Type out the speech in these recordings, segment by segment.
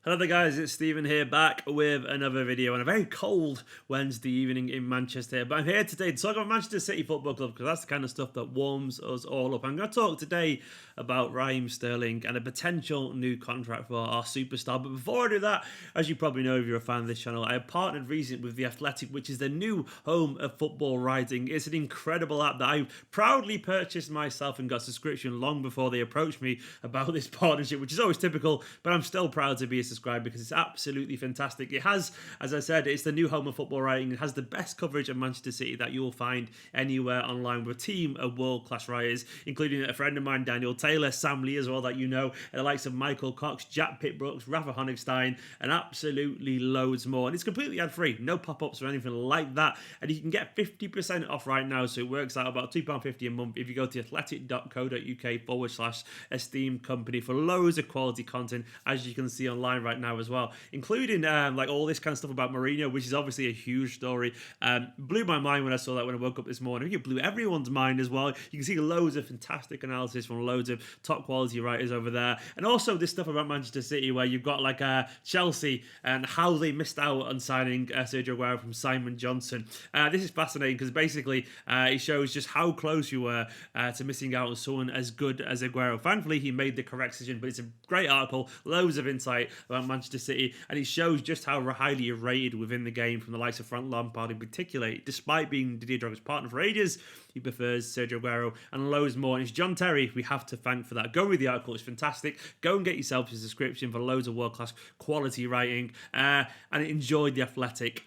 Hello there guys, it's Stephen here back with another video on a very cold Wednesday evening in Manchester. But I'm here today to talk about Manchester City Football Club because that's the kind of stuff that warms us all up. I'm going to talk today about Raheem Sterling and a potential new contract for our superstar. But before I do that, as you probably know if you're a fan of this channel, I have partnered recently with The Athletic, which is the new home of football writing. It's an incredible app that I proudly purchased myself and got a subscription long before they approached me about this partnership, which is always typical, but I'm still proud to be a subscribe because it's absolutely fantastic. It has, as I said, it's the new home of football writing. It has the best coverage of Manchester City that you will find anywhere online with a team of world-class writers, including a friend of mine, Daniel Taylor, Sam Lee as well, that you know, and the likes of Michael Cox, Jack Pitt-Brooks, Rafa Honigstein, and absolutely loads more. And it's completely ad-free, no pop-ups or anything like that. And you can get 50% off right now, so it works out about £2.50 a month if you go to athletic.co.uk/esteemed Kompany for loads of quality content, as you can see online right now as well, including like all this kind of stuff about Mourinho, which is obviously a huge story. Blew my mind when I saw that when I woke up this morning. I think it blew everyone's mind as well. You can see loads of fantastic analysis from loads of top quality writers over there, and also this stuff about Manchester City where you've got like Chelsea and how they missed out on signing Sergio Aguero from Simon Johnson. This is fascinating because basically it shows just how close you were to missing out on someone as good as Aguero. Thankfully, he made the correct decision, but it's a great article, loads of insight about Manchester City, and it shows just how highly rated within the game from the likes of Frank Lampard in particular. Despite being Didier Drogba's partner for ages, he prefers Sergio Aguero and loads more. And it's John Terry we have to thank for that. Go read the article, it's fantastic. Go and get yourself a subscription for loads of world-class quality writing and enjoy The Athletic.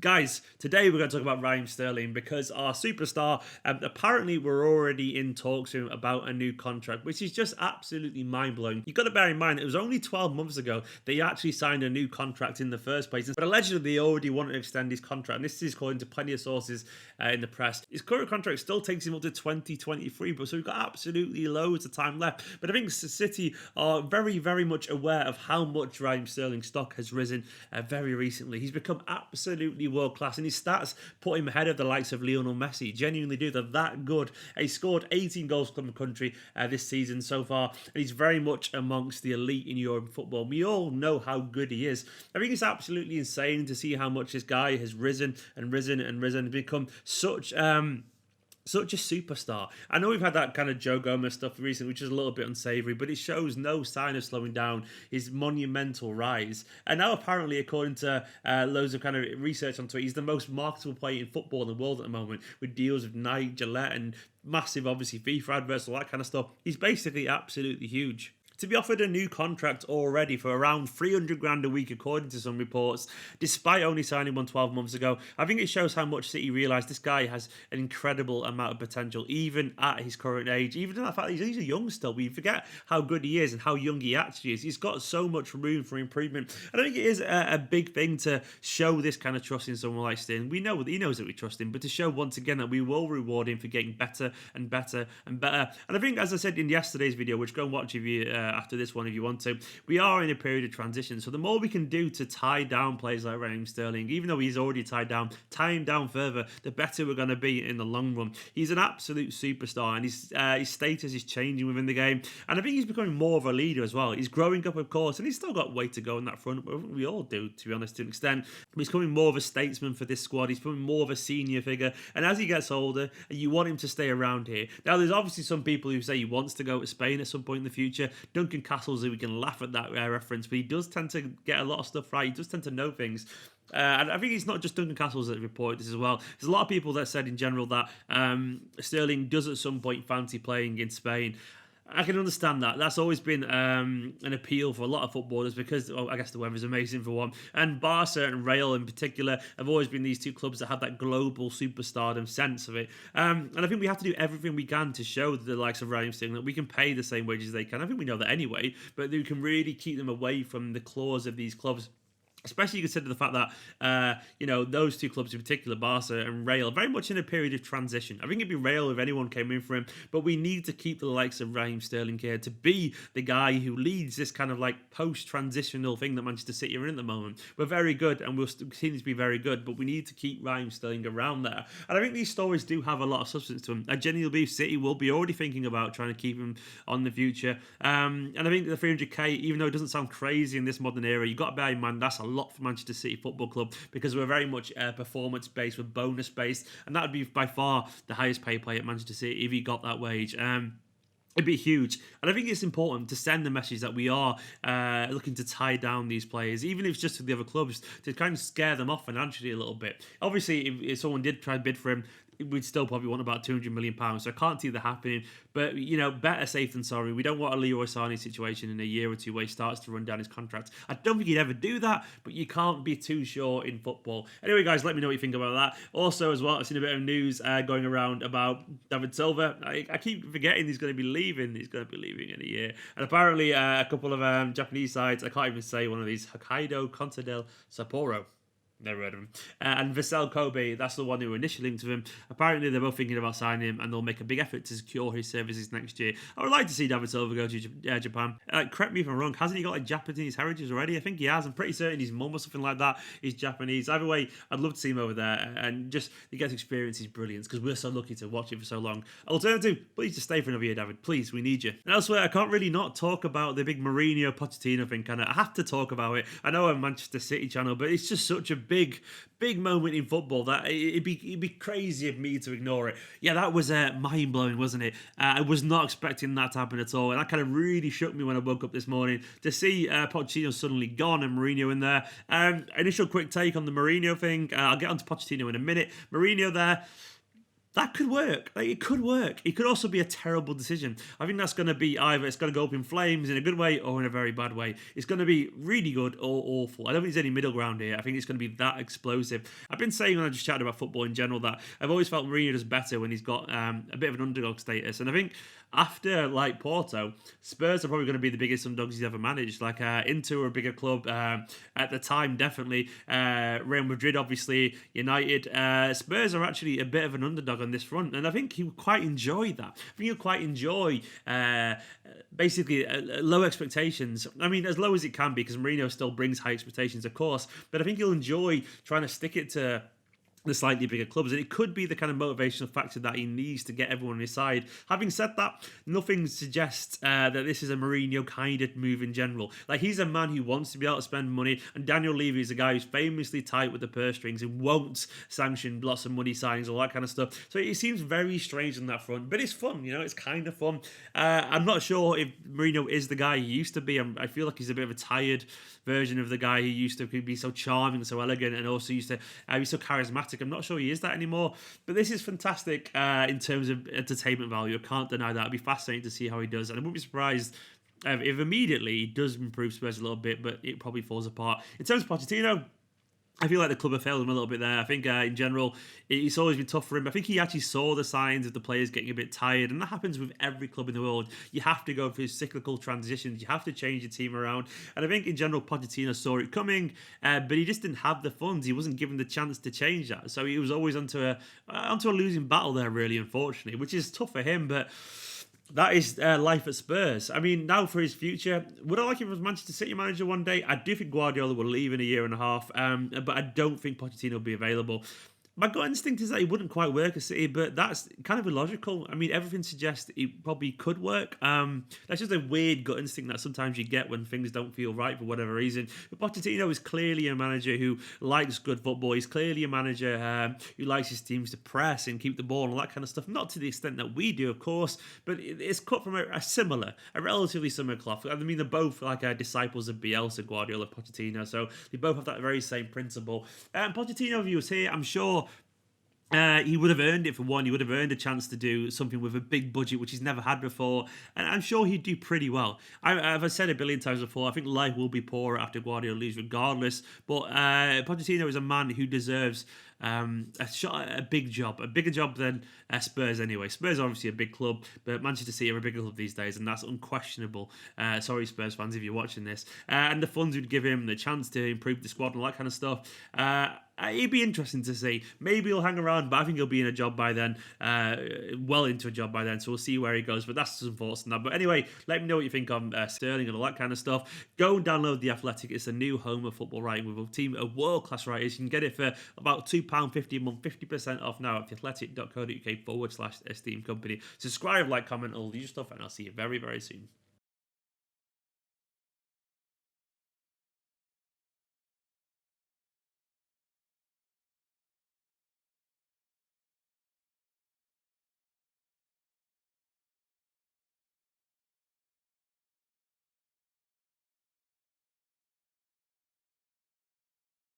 Guys, today we're going to talk about Raheem Sterling because our superstar, apparently we're already in talks with him about a new contract, which is just absolutely mind-blowing. You've got to bear in mind it was only 12 months ago that he actually signed a new contract in the first place, but allegedly they already wanted to extend his contract, and this is according to plenty of sources in the press. His current contract still takes him up to 2023, but so we've got absolutely loads of time left. But I think City are very, very much aware of how much Raheem Sterling's stock has risen very recently. He's become absolutely world-class, and his stats put him ahead of the likes of Lionel Messi. Genuinely do, they're that good. He scored 18 goals for the country this season so far, and he's very much amongst the elite in European football. We all know how good he is. I think it's absolutely insane to see how much this guy has risen and risen and risen and become such a superstar. I know we've had that kind of Joe Gomez stuff recently, which is a little bit unsavory, but it shows no sign of slowing down his monumental rise. And now apparently, according to loads of kind of research on Twitter, he's the most marketable player in football in the world at the moment, with deals with Nike, Gillette, and massive, obviously, FIFA adverts, all that kind of stuff. He's basically absolutely huge. To be offered a new contract already for around 300 grand a week, according to some reports, despite only signing one 12 months ago, I think it shows how much City realise this guy has an incredible amount of potential, even at his current age, even in the fact that he's a young still. We forget how good he is and how young he actually is. He's got so much room for improvement. I think it is a big thing to show this kind of trust in someone like Stin. We know that he knows that we trust him, but to show once again that we will reward him for getting better and better and better. And I think, as I said in yesterday's video, which go and watch if you after this one if you want to, we are in a period of transition, so the more we can do to tie down players like Raheem Sterling, even though he's already tied down, tie him down further, the better we're going to be in the long run. He's an absolute superstar, and his status is changing within the game, and I think he's becoming more of a leader as well. He's growing up, of course, and he's still got way to go on that front. We all do, to be honest, to an extent. But he's becoming more of a statesman for this squad. He's becoming more of a senior figure, and as he gets older, you want him to stay around here. Now, there's obviously some people who say he wants to go to Spain at some point in the future. Duncan Castles, we can laugh at that reference, but he does tend to get a lot of stuff right. He does tend to know things. And I think it's not just Duncan Castles that reported this as well. There's a lot of people that said in general that Sterling does at some point fancy playing in Spain. I can understand that. That's always been an appeal for a lot of footballers because, well, I guess the weather's amazing for one. And Barca and Real in particular have always been these two clubs that have that global superstardom sense of it. And I think we have to do everything we can to show the likes of Raheem Sterling that we can pay the same wages they can. I think we know that anyway, but we can really keep them away from the claws of these clubs. Especially consider the fact that those two clubs in particular, Barca and Real, are very much in a period of transition. I think it'd be Real if anyone came in for him, but we need to keep the likes of Raheem Sterling here to be the guy who leads this kind of like post-transitional thing that Manchester City are in at the moment. We're very good and we'll continue to be very good, but we need to keep Raheem Sterling around there. And I think these stories do have a lot of substance to them. I genuinely believe City will be already thinking about trying to keep him on the future. And I think the 300k, even though it doesn't sound crazy in this modern era, you've got to bear in mind that's a lot for Manchester City Football Club because we're very much performance-based, we're bonus-based, and that would be by far the highest paid player at Manchester City if he got that wage. It'd be huge. And I think it's important to send the message that we are looking to tie down these players, even if it's just to the other clubs, to kind of scare them off financially a little bit. Obviously, if someone did try and bid for him, we'd still probably want about £200 million. So I can't see that happening. But, better safe than sorry. We don't want a Leroy Sané situation in a year or two where he starts to run down his contract. I don't think he'd ever do that, but you can't be too sure in football. Anyway, guys, let me know what you think about that. Also, as well, I've seen a bit of news going around about David Silva. I keep forgetting he's going to be leaving. He's going to be leaving in a year. And apparently a couple of Japanese sides, I can't even say one of these, Hokkaido Conta del Sapporo. Never heard of him. And Vissel Kobe, that's the one who were initially linked to him. Apparently, they're both thinking about signing him, and they'll make a big effort to secure his services next year. I would like to see David Silva go to Japan. Correct me if I'm wrong. Hasn't he got like Japanese heritage already? I think he has. I'm pretty certain his mum or something like that is Japanese. Either way, I'd love to see him over there, and just he gets experience his brilliance because we're so lucky to watch it for so long. Alternative, please just stay for another year, David. Please, we need you. And elsewhere, I can't really not talk about the big Mourinho Pochettino thing. I have to talk about it. I know I'm a Manchester City channel, but it's just such a big moment in football that it'd be crazy of me to ignore it. Yeah, that was mind-blowing, wasn't it? I was not expecting that to happen at all, and that kind of really shook me when I woke up this morning to see Pochettino suddenly gone and Mourinho in there. Initial quick take on the Mourinho thing. I'll get on to Pochettino in a minute. Mourinho there. That could work. It could work. It could also be a terrible decision. I think that's going to be either it's going to go up in flames in a good way or in a very bad way. It's going to be really good or awful. I don't think there's any middle ground here. I think it's going to be that explosive. I've been saying when I just chatted about football in general that I've always felt Mourinho does better when he's got a bit of an underdog status. And I think after like Porto, Spurs are probably going to be the biggest underdogs he's ever managed. Like Inter were a bigger club at the time, definitely. Real Madrid, obviously. United. Spurs are actually a bit of an underdog on this front, and I think he would quite enjoy that. I think he'll quite enjoy basically low expectations. I mean, as low as it can be, because Mourinho still brings high expectations, of course, but I think he'll enjoy trying to stick it to the slightly bigger clubs, and it could be the kind of motivational factor that he needs to get everyone on his side. Having said that, nothing suggests that this is a Mourinho kind of move in general. Like, he's a man who wants to be able to spend money, and Daniel Levy is a guy who's famously tight with the purse strings and won't sanction lots of money signings, all that kind of stuff. So it seems very strange on that front, but it's fun, it's kind of fun. I'm not sure if Mourinho is the guy he used to be. I feel like he's a bit of a tired version of the guy who used to be so charming, so elegant, and also used to be so charismatic. I'm not sure he is that anymore, but this is fantastic in terms of entertainment value. I can't deny that. It'd be fascinating to see how he does, and I wouldn't be surprised if immediately he does improve Spurs a little bit, but it probably falls apart. In terms of Pochettino, I feel like the club have failed him a little bit there. I think in general, it's always been tough for him. I think he actually saw the signs of the players getting a bit tired, and that happens with every club in the world. You have to go through cyclical transitions. You have to change your team around. And I think in general, Pochettino saw it coming, but he just didn't have the funds. He wasn't given the chance to change that. So he was always onto a losing battle there, really, unfortunately, which is tough for him, but that is life at Spurs. I mean, now for his future, would I like him as Manchester City manager one day? I do think Guardiola will leave in a year and a half, but I don't think Pochettino will be available. My gut instinct is that it wouldn't quite work at City, but that's kind of illogical. I mean, everything suggests it probably could work. That's just a weird gut instinct that sometimes you get when things don't feel right for whatever reason. But Pochettino is clearly a manager who likes good football. He's clearly a manager who likes his teams to press and keep the ball and all that kind of stuff. Not to the extent that we do, of course, but it's cut from a relatively similar cloth. I mean, they're both like disciples of Bielsa, Guardiola, Pochettino, so they both have that very same principle. Pochettino, if he was here, I'm sure he would have earned it for one. He would have earned a chance to do something with a big budget, which he's never had before. And I'm sure he'd do pretty well. I've said a billion times before, I think life will be poorer after Guardiola leaves regardless. But Pochettino is a man who deserves a big job, a bigger job than Spurs anyway. Spurs are obviously a big club, but Manchester City are a bigger club these days, and that's unquestionable. Sorry, Spurs fans, if you're watching this. And the funds would give him the chance to improve the squad and all that kind of stuff. It'd be interesting to see. Maybe he'll hang around, but I think he'll be in a job by then, well into a job by then. So we'll see where he goes. But that's some thoughts on that. But anyway, let me know what you think on Sterling and all that kind of stuff. Go and download The Athletic. It's a new home of football writing with a team of world-class writers. You can get it for about £2.50 a month, 50% off now at theathletic.co.uk/esteemed company. Subscribe, like, comment, all the usual stuff, and I'll see you very, very soon.